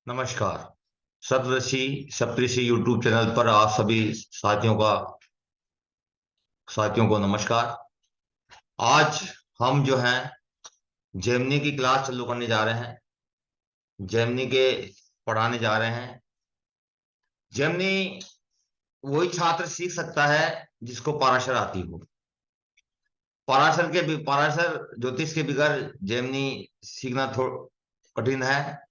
नमस्कार। सप्तऋषि सप्तऋषि YouTube channel पर आप सभी साथियों को नमस्कार। आज हम जो हैं जेमिनी की क्लास चालू करने जा रहे हैं। जेमिनी के पढ़ाने जा रहे हैं। जेमिनी वही छात्र सीख सकता है जिसको पाराशर आती हो। पाराशर ज्योतिष के बगैर जेमिनी सीखना थोड़ा कठिन है।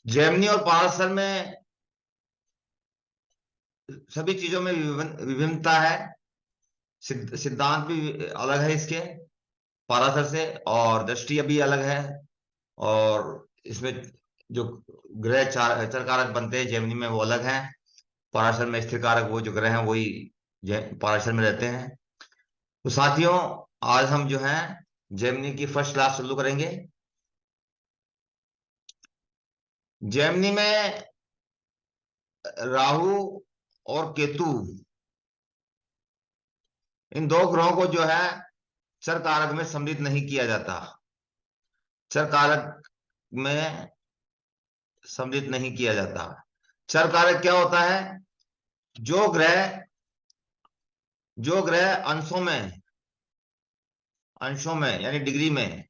जेमिनी और पाराशर में सभी चीजों में विभिन्नता है। सिद्धांत भी अलग है इसके पाराशर से, और दृष्टि भी अलग है। और इसमें जो ग्रह चार चर कारक बनते हैं जेमिनी में वो अलग हैं। पाराशर में स्थिर कारक वो जो ग्रह हैं वही पाराशर में रहते हैं। तो साथियों, आज हम जो है जेमिनी की फर्स्ट क्लास शुरू करेंगे। जेमिनी में राहु और केतु, इन दो ग्रहों को जो है चर कारक में सम्मिलित नहीं किया जाता। चर कारक में सम्मिलित नहीं किया जाता। चर कारक क्या होता है? जो ग्रह जो ग्रह अंशों में यानी डिग्री में,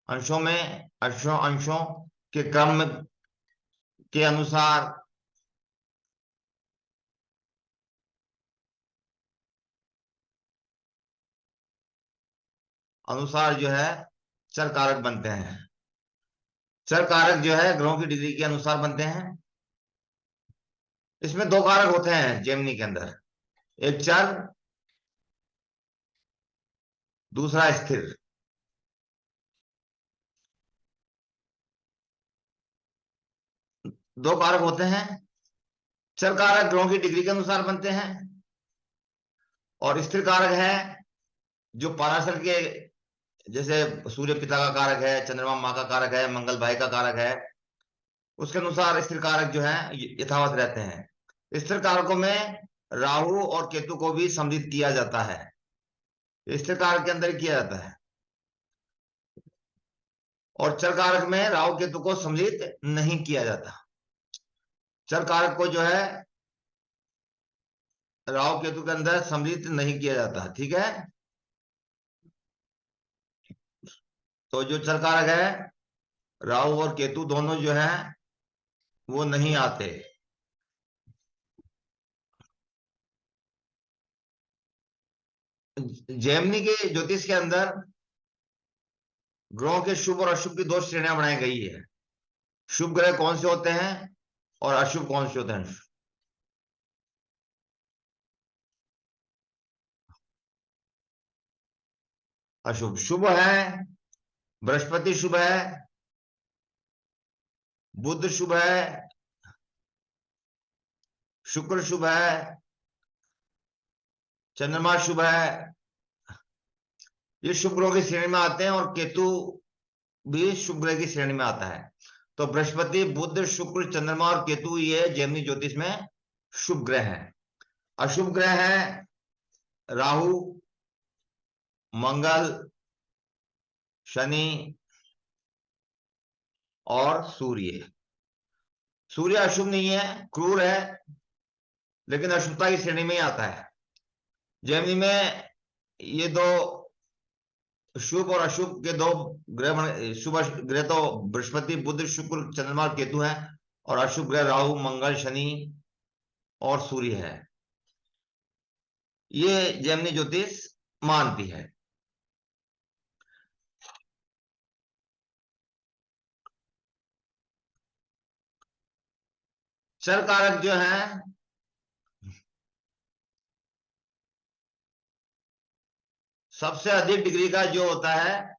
अंशों के क्रम के अनुसार जो है चर कारक बनते हैं। चर कारक जो है ग्रहों की डिग्री के अनुसार बनते हैं। इसमें दो कारक होते हैं जेमिनी के अंदर, एक चर, दूसरा स्थिर। दो कारक होते हैं। चर कारक ग्रहों की डिग्री के अनुसार बनते हैं, और स्थिर कारक है जो पराशर के, जैसे सूर्य पिता का कारक है, चंद्रमा माँ का कारक है, मंगल भाई का कारक है, उसके अनुसार स्थिर कारक जो है यथावत रहते हैं। स्थिर कारकों में राहु और केतु को भी सम्मिलित किया जाता है। स्थिर कारक के अंदर ही किया जाता है। और चर कारक में राहु केतु को सम्मिलित नहीं किया जाता। चर कारक को जो है राहु केतु के अंदर सम्मिलित नहीं किया जाता। ठीक है। तो जो चर कारक है राहु और केतु दोनों जो है वो नहीं आते। जेमिनी के ज्योतिष के अंदर ग्रहों के शुभ और अशुभ की दो श्रेणियां बनाई गई है। शुभ ग्रह कौन से होते हैं और अशुभ कौन से होते हैं? अशुभ शुभ है, बृहस्पति शुभ है, बुध शुभ है, शुक्र शुभ है, चंद्रमा शुभ है। ये शुभ ग्रहों की श्रेणी में आते हैं, और केतु भी शुभ ग्रह की श्रेणी में आता है। तो बृहस्पति, बुध, शुक्र, चंद्रमा और केतु ये जेमिनी ज्योतिष में शुभ ग्रह हैं। अशुभ ग्रह है राहु, मंगल, शनि और सूर्य। सूर्य अशुभ नहीं है, क्रूर है, लेकिन अशुभता की श्रेणी में ही आता है। जेमिनी में ये दो शुभ और अशुभ के दो ग्रह शुभ ग्रह तो बृहस्पति, बुध, शुक्र, चंद्रमा और केतु हैं, और अशुभ ग्रह राहु, मंगल, शनि और सूर्य है। ये जेमिनी ज्योतिष मानती है। चर कारक जो है सबसे अधिक डिग्री का जो होता है,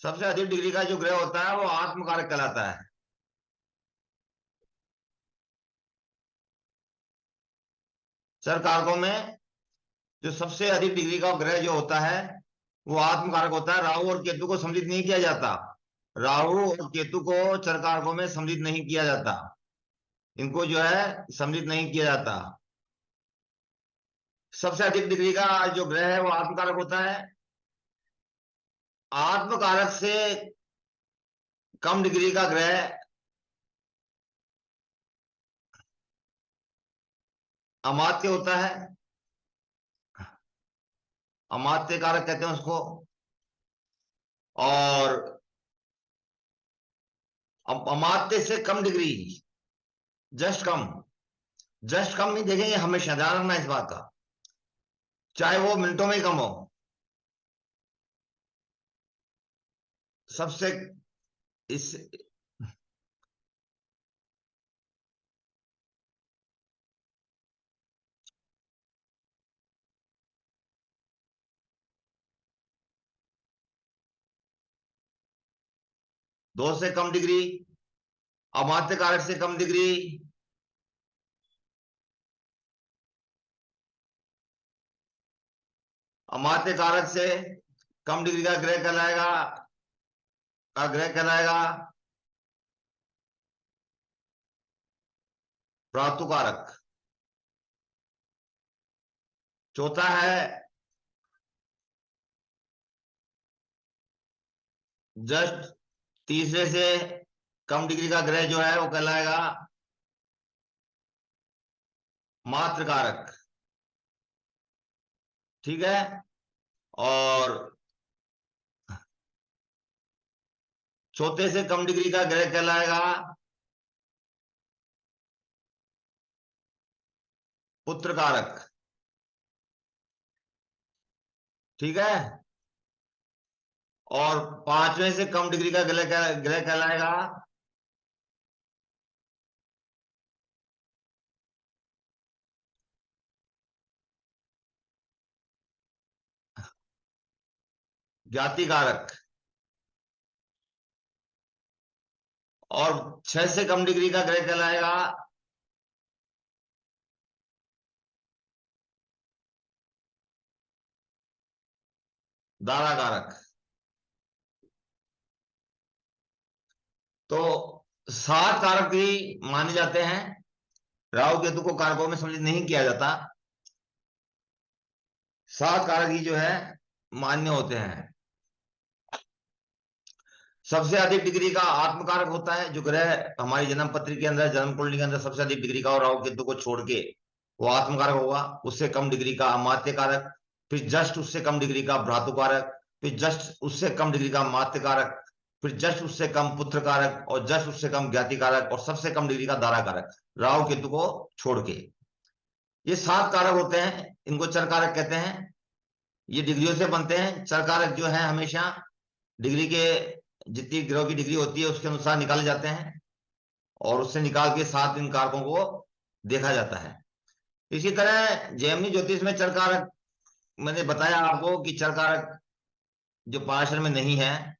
सबसे अधिक डिग्री का जो ग्रह होता है वो आत्मकारक कहलाता है। चर कारकों में जो सबसे अधिक डिग्री का ग्रह जो होता है वो आत्मकारक होता है। राहु और केतु को सम्मिलित नहीं किया जाता। राहु और केतु को चर कारकों में सम्मिलित नहीं किया जाता। इनको जो है सम्मिलित नहीं किया जाता। सबसे अधिक डिग्री का जो ग्रह है वो आत्मकारक होता है। आत्मकारक से कम डिग्री का ग्रह अमात्य होता है। अमात्य कारक कहते हैं उसको। और अमात्य से कम डिग्री, जस्ट कम, जस्ट कम नहीं देखेंगे, हमेशा ध्यान रखना इस बात का, चाहे वो मिनटों में ही कम हो। सबसे इस 2 से कम डिग्री, अमात्य कारक से कम डिग्री, अमात्य कारक से कम डिग्री का ग्रह कहलाएगा, भ्रातु कारक। चौथा है जस्ट तीसरे से कम डिग्री का ग्रह जो है वो कहलाएगा मात्र कारक। ठीक है। और चौथे से कम डिग्री का ग्रह कहलाएगा पुत्र कारक। ठीक है। और पांचवें से कम डिग्री का ग्रह कहलाएगा ज्ञाति कारक। और 6 से कम डिग्री का ग्रह कहलाएगा दारा कारक। तो 7 कारक ही माने जाते हैं। राहु केतु को कारकों में सम्मिलित नहीं किया जाता। 7 कारक ही जो है मान्य होते हैं। सबसे अधिक डिग्री का आत्मकारक होता है जो ग्रह हमारी जन्म पत्री के अंदर, जन्म कुंडली के अंदर सबसे अधिक डिग्री का, और राहु केतु को छोड़ के वो आत्मकारक होगा। उससे कम डिग्री का अमात्य कारक, फिर जस्ट उससे कम डिग्री का भ्रातु कारक, फिर जस्ट उससे कम डिग्री का मात्य कारक, फिर जस्ट उससे कम पुत्र कारक, और जस्ट उससे कम ज्ञाति कारक, और सबसे कम डिग्री का दारा कारक, राहु केतु को छोड़ के। ये 7 कारक होते हैं, इनको चर कारक कहते हैं। ये डिग्रियों से बनते हैं। चर कारक जो है हमेशा डिग्री के, जितनी ग्रह की डिग्री होती है उसके अनुसार निकाले जाते हैं, और उससे निकाल के 7 इन कारकों को देखा जाता है। इसी तरह जैमिनी ज्योतिष में चर कारक, मैंने बताया आपको कि चर कारक जो पाराशर में नहीं है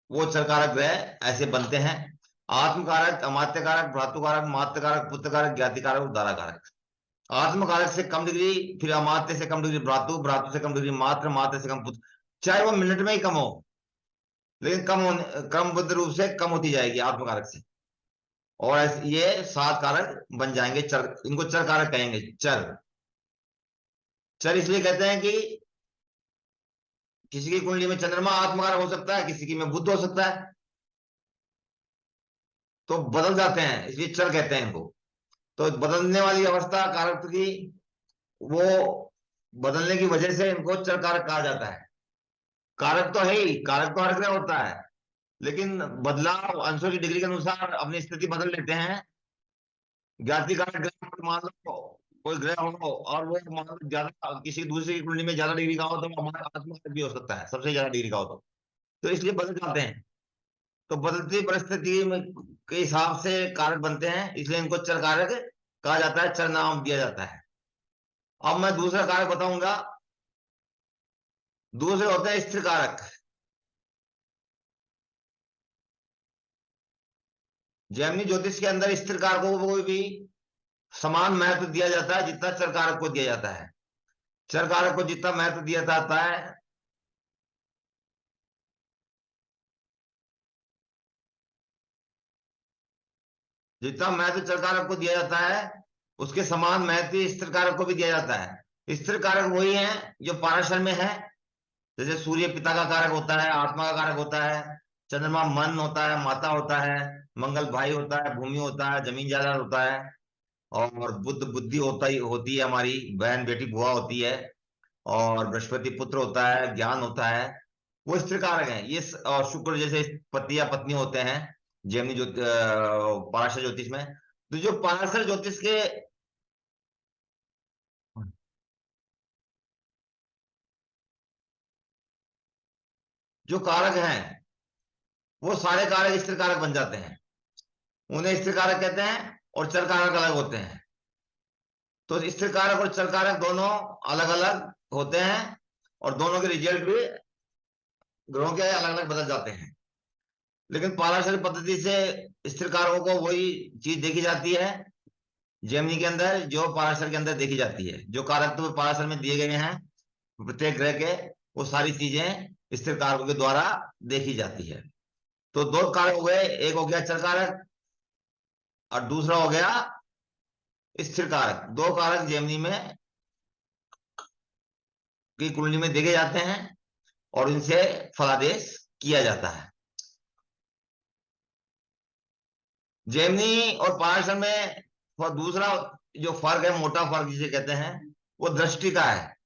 वो चर कारक ग्रह ऐसे बनते हैं। आत्म कारक, अमात्य कारक, भ्रातु कारक, मात्य कारक, पुत्र कारक, ज्ञाति कारक, उदारा कारक। आत्म कारक से कम डिग्री, फिर अमात्य से कम डिग्री भ्रातु, भ्रातु से कम डिग्री मात्र, मात्र से कम पुत्र, चाहे वो मिनट में ही कम हो, लेकिन कम होने, क्रमबद्ध रूप से कम होती जाएगी आत्मकारक से। और ये 7 कारक बन जाएंगे चर। इनको चर कारक कहेंगे। चर, चर इसलिए कहते हैं कि किसी की कुंडली में चंद्रमा आत्मकारक हो सकता है, किसी की में बुध हो सकता है, तो बदल जाते हैं, इसलिए चर कहते हैं इनको। तो बदलने वाली अवस्था कारक की, वो बदलने की वजह से इनको चर कारक कहा जाता है। कारक तो है ही, कारक तो हर ग्रह होता है, लेकिन बदलाव अंशों की डिग्री के अनुसार अपनी स्थिति बदल लेते हैं। ज्ञाति कारक ग्रह मान लो कोई ग्रह हो, और वो मान लो ज्यादा, किसी दूसरी की कुंडली में ज्यादा डिग्री का हो, तो वो हमारा आत्मकारक भी हो सकता है, सबसे ज्यादा डिग्री का हो तो इसलिए बदल जाते हैं। तो बदलती परिस्थिति में के हिसाब से कारक बनते हैं, इसलिए इनको चर कारक कहा जाता है, चर नाम दिया जाता है। अब मैं दूसरा कारक बताऊंगा। दूसरे होते हैं स्थिर कारक। जैमिनी ज्योतिष के अंदर स्थिर कारकों को भी समान महत्व दिया जाता है जितना चर कारक को दिया जाता है। चर कारक को जितना महत्व दिया जाता है जितना महत्व चर कारक को दिया जाता है उसके समान महत्व स्थिर कारक को भी दिया जाता है। स्थिर कारक वही है जो पाराशर में है, जैसे सूर्य पिता का कारक होता है, आत्मा का कारक होता है, चंद्रमा मन होता है, माता होता है, मंगल भाई होता है, भूमि होता है, जमीन जायदाद होता है, और बुद्ध बुद्धि होती है, हमारी बहन बेटी बुआ होती है, और बृहस्पति पुत्र होता है, ज्ञान होता है। वो स्थिर कारक है ये और शुक्र जैसे पति या पत्नी होते हैं जेमिनी पाराशर ज्योतिष में। तो जो पाराशर ज्योतिष के जो कारक हैं वो सारे कारक स्थिर कारक बन जाते हैं, उन्हें स्थिर कारक कहते हैं, और चर कारक अलग होते हैं। तो स्थिर कारक और चर कारक दोनों अलग अलग होते हैं, और दोनों के रिजल्ट भी ग्रहों के अलग अलग बदल जाते हैं। लेकिन पाराशर पद्धति से स्थिर कारकों को वही चीज देखी जाती है जेमिनी के अंदर जो पाराशर के अंदर देखी जाती है। जो कारक तो पाराशर में दिए गए हैं प्रत्येक ग्रह के, वो सारी चीजें स्थिर कारकों के द्वारा देखी जाती है। तो दो कारक हो गए, एक हो गया चर कारक और दूसरा हो गया स्थिर कारक। दो कारक जेमिनी में की कुंडली में देखे जाते हैं और इनसे फलादेश किया जाता है। जेमिनी और पाराशर में और दूसरा जो फर्क है, मोटा फर्क जिसे कहते हैं, वो दृष्टि का है।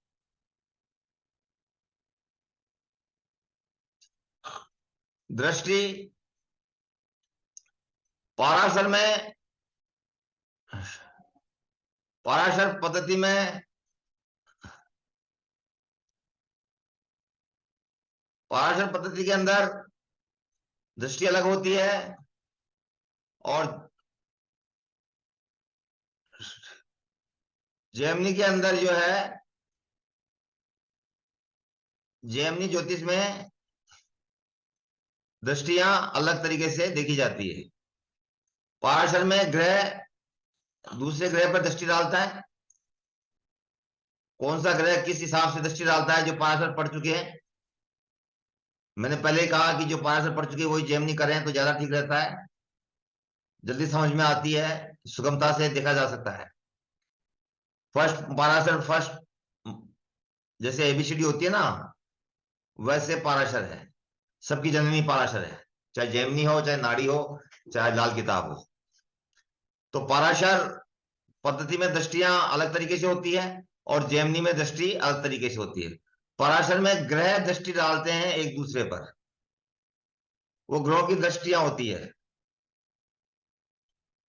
दृष्टि पाराशर में, पाराशर पद्धति में, पाराशर पद्धति के अंदर दृष्टि अलग होती है, और जेमिनी के अंदर जो है, जेमिनी ज्योतिष में दृष्टियां अलग तरीके से देखी जाती है। पाराशर में ग्रह दूसरे ग्रह पर दृष्टि डालता है। कौन सा ग्रह किस हिसाब से दृष्टि डालता है, जो पाराशर पढ़ चुके हैं। मैंने पहले ही कहा कि जो पाराशर पढ़ चुके हैं वही जेमिनी करें तो ज्यादा ठीक रहता है, जल्दी समझ में आती है, सुगमता से देखा जा सकता है। फर्स्ट पाराशर, फर्स्ट जैसे एबीसीडी होती है ना, वैसे पाराशर है। सबकी जननी पाराशर है, चाहे जेमिनी हो, चाहे नाड़ी हो, चाहे लाल किताब हो। तो पाराशर पद्धति में दृष्टियां अलग तरीके से होती है, और जेमिनी में दृष्टि अलग तरीके से होती है। पराशर में ग्रह दृष्टि डालते हैं एक दूसरे पर, वो ग्रहों की दृष्टियां होती है।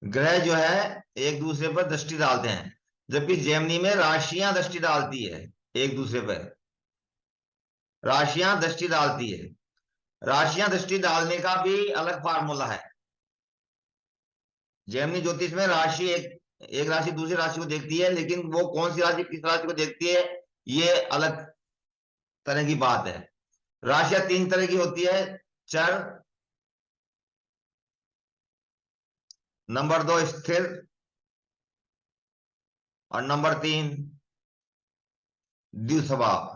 ग्रह जो है एक दूसरे पर दृष्टि डालते हैं, जबकि जेमिनी में राशियां दृष्टि डालती है एक दूसरे पर। राशियां दृष्टि डालती है, राशियां दृष्टि डालने का भी अलग फार्मूला है। जेमिनी ज्योतिष में राशि एक राशि दूसरी राशि को देखती है, लेकिन वो कौन सी राशि किस राशि को देखती है ये अलग तरह की बात है। राशियां तीन तरह की होती है, चर, नंबर दो स्थिर, और नंबर तीन द्विस्वभाव।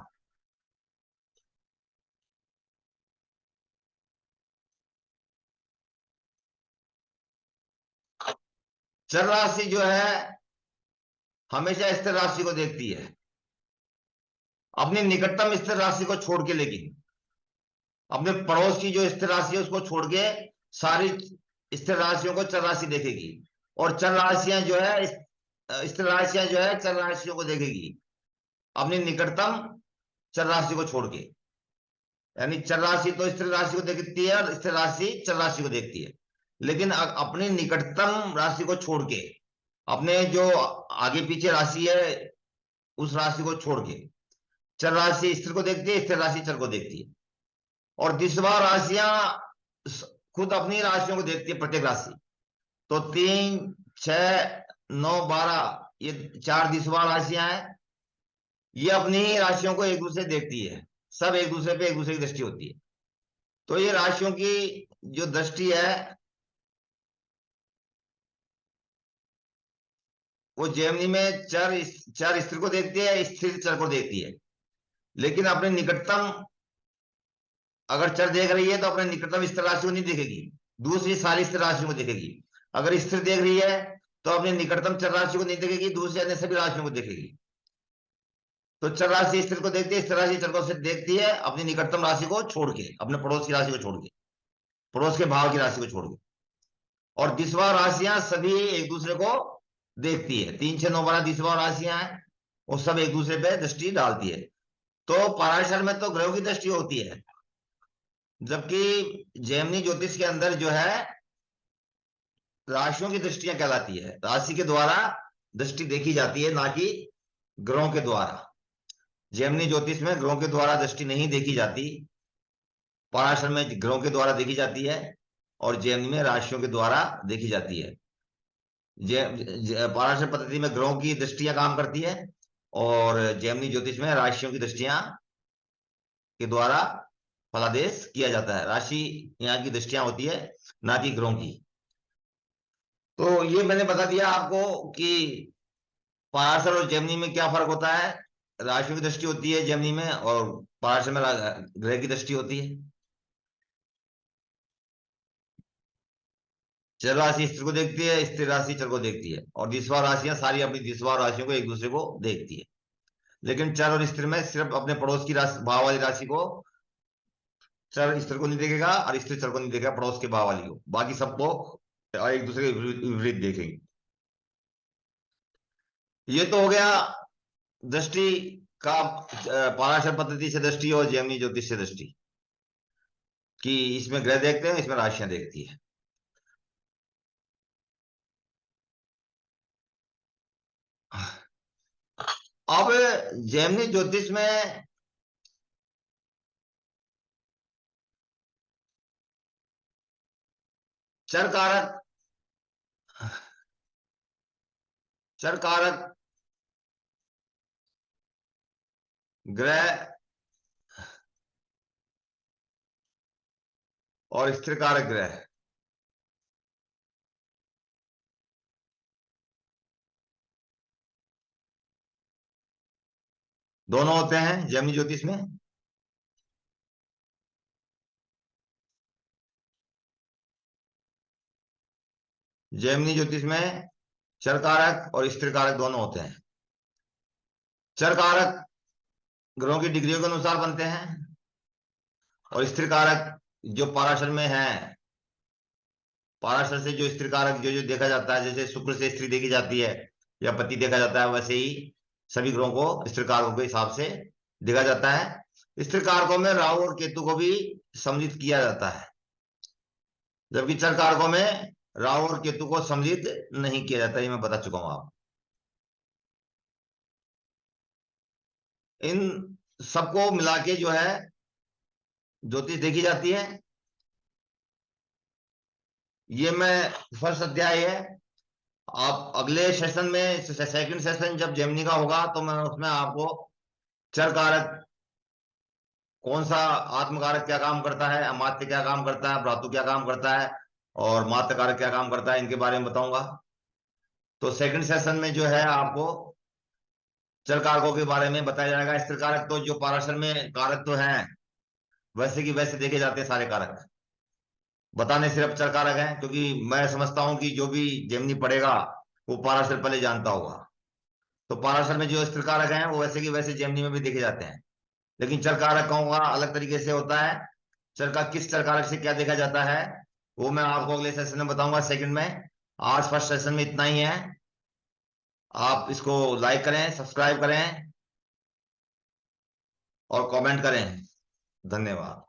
चर राशि जो है हमेशा स्थिर राशि को देखती है, अपनी निकटतम स्थिर राशि को छोड़ के। लेकिन अपने पड़ोस की जो स्थिर राशि है उसको छोड़ के सारी स्थिर राशियों को चर राशि देखेगी, और चर राशियां जो है स्थिर राशियां जो है चर राशियों को देखेगी अपनी निकटतम चर राशि को छोड़ के। यानी चर राशि तो स्थिर राशि को देखती है और स्थिर राशि चर राशि को देखती है, लेकिन अपनी निकटतम राशि को छोड़ के, अपने जो आगे पीछे राशि है उस राशि को छोड़ के चर राशि स्थिर को देखती है, स्थिर राशि चर को देखती है। और दिशवा राशियां खुद अपनी राशियों को देखती है, प्रत्येक राशि। तो 3, 6, 9, 12 ये चार दिशवा राशियां हैं, ये अपनी ही राशियों को एक दूसरे देखती है। सब एक दूसरे पे एक दूसरे की दृष्टि होती है। तो ये राशियों की जो दृष्टि है वो जेमिनी में चर स्थिर को देखती है, स्थिर चर को देखती है, लेकिन अपने निकटतम अगर चर देख रही है तो अपने निकटतम स्थिर राशि को नहीं देखेगी, दूसरी सारी स्थिर राशि को देखेगी। अगर स्थिर देख रही है तो अपनी निकटतम चर राशि को नहीं देखेगी, दूसरी अन्य सभी राशियों को देखेगी। तो चर राशि स्थिर को देखती है, स्थिर राशि चर को सिर्फ देखती है अपनी निकटतम राशि को छोड़ के, अपने पड़ोस की राशि को छोड़ के, पड़ोस के भाव की राशि को छोड़ के। और दिसवा राशियां सभी एक दूसरे को देखती है, 3 6 9 12 दिसवा राशियां हैं, वो सब एक दूसरे पे दृष्टि डालती है। तो पराशर में तो ग्रहों की दृष्टि होती है, जबकि जैमिनी ज्योतिष के अंदर जो है राशियों की दृष्टियां कहलाती है, राशि के द्वारा दृष्टि देखी जाती है, ना कि ग्रहों के द्वारा। जैमिनी ज्योतिष में ग्रहों के द्वारा दृष्टि नहीं देखी जाती, पराशर में ग्रहों के द्वारा देखी जाती है, और जैमिनी में राशियों के द्वारा देखी जाती है। पराशर पद्धति में ग्रहों की दृष्टियां काम करती है, और जैमिनी ज्योतिष में राशियों की दृष्टियां के द्वारा फलादेश किया जाता है। राशि यहाँ की दृष्टियां होती है, ना कि ग्रहों की। तो ये मैंने बता दिया आपको कि पराशर और जैमिनी में क्या फर्क होता है। राशियों की दृष्टि होती है जैमिनी में, और पराशर में ग्रह की दृष्टि होती है। चर राशि स्थिर को देखती है, स्थिर राशि चर को देखती है, और दिसवा राशियां सारी अपनी दिसवा राशियों को एक दूसरे को देखती है। लेकिन चर और स्थिर में सिर्फ अपने पड़ोस की राशि, भाव वाली राशि को चर स्थिर को नहीं देखेगा, और स्थिर चर को नहीं देखेगा, पड़ोस के भाव वाली को। बाकी सबको एक दूसरे के विपरीत देखेंगे। ये तो हो गया दृष्टि का, पराशर पद्धति से दृष्टि और जैमिनी ज्योतिष से दृष्टि, कि इसमें ग्रह देखते हैं, इसमें राशियां देखती है। अब जैमिनी ज्योतिष में चर कारक, चर कारक ग्रह और स्थिर कारक ग्रह दोनों होते हैं जैमिनी ज्योतिष में। जैमिनी ज्योतिष में चर कारक और स्थिर कारक दोनों होते हैं। चर कारक ग्रहों की डिग्रियों के अनुसार बनते हैं, और स्थिर कारक जो पराशर में है, पराशर से जो स्थिर कारक जो जो देखा जाता है, जैसे शुक्र से स्त्री देखी जाती है या पति देखा जाता है, वैसे ही सभी ग्रहों को स्थिर कारकों के हिसाब से देखा जाता है। स्थिर कारकों में राहु और केतु को भी सम्मिलित किया जाता है, जबकि चर कारकों में राहु और केतु को सम्मिलित नहीं किया जाता। ये मैं बता चुका हूं आप। इन सबको मिला के जो है ज्योतिष देखी जाती है। ये मैं फर्स्ट अध्याय है। आप अगले सेशन में, सेकंड सेशन जब जेमिनी का होगा, तो मैं उसमें आपको चर कारक कौन सा, आत्मकारक क्या काम करता है, अमात्य क्या काम करता है, भ्रातु क्या काम करता है, और मात्य कारक क्या काम करता है, इनके बारे में बताऊंगा। तो सेकंड सेशन में जो है आपको चर कारकों के बारे में बताया जाएगा। स्थिर कारक तो जो पराशर में कारक तो हैं, वैसे की वैसे देखे जाते हैं सारे कारक, बताने सिर्फ चर कारक हैं, क्योंकि मैं समझता हूं कि जो भी जेमिनी पढ़ेगा वो पराशर पहले जानता होगा। तो पराशर में जो स्थिर कारक हैं वो वैसे की वैसे जेमिनी में भी देखे जाते हैं, लेकिन चर कारक कहूंगा अलग तरीके से होता है। चर का किस चर कारक से क्या देखा जाता है, वो मैं आपको अगले सेशन में बताऊंगा, सेकंड में। आज फर्स्ट सेशन में इतना ही है। आप इसको लाइक करें, सब्सक्राइब करें और कमेंट करें। धन्यवाद।